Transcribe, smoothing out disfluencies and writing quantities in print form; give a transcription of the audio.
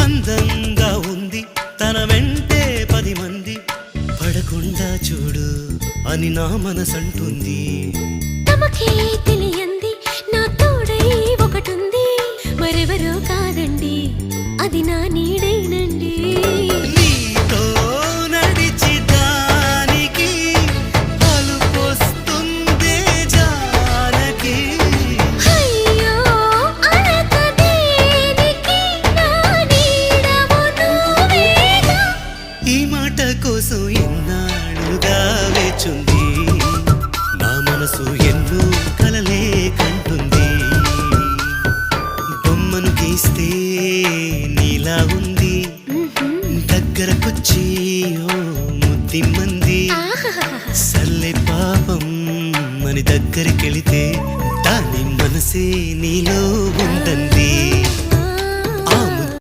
అందంగా ఉంది తన వెంటే 10 మంది పడకుండా చూడు అని నా మనసంటుంది. తమకే తెలియంది నా తోడై ఒకటుంది, మరెవరో కాదండి అది నా నీడైనండి. నీతో నడిచి దానికి అలుపొస్తుందే జానకి. అయ్యో అనక దేనికి నా నీడవు నువ్వేగా. ఈ మాట కోసం ఎన్నాళ్ళుగా వేచుంది నా మనసు ఎన్నో కలలే కంటుంది. బొమ్మను గీస్తే నీలా ఉంది దగ్గరకొచ్చి ఓ ముద్దిమ్మంది. సల్లే పాపం అని దగ్గరికెళితే దాని మనసే నీలో ఉందంది.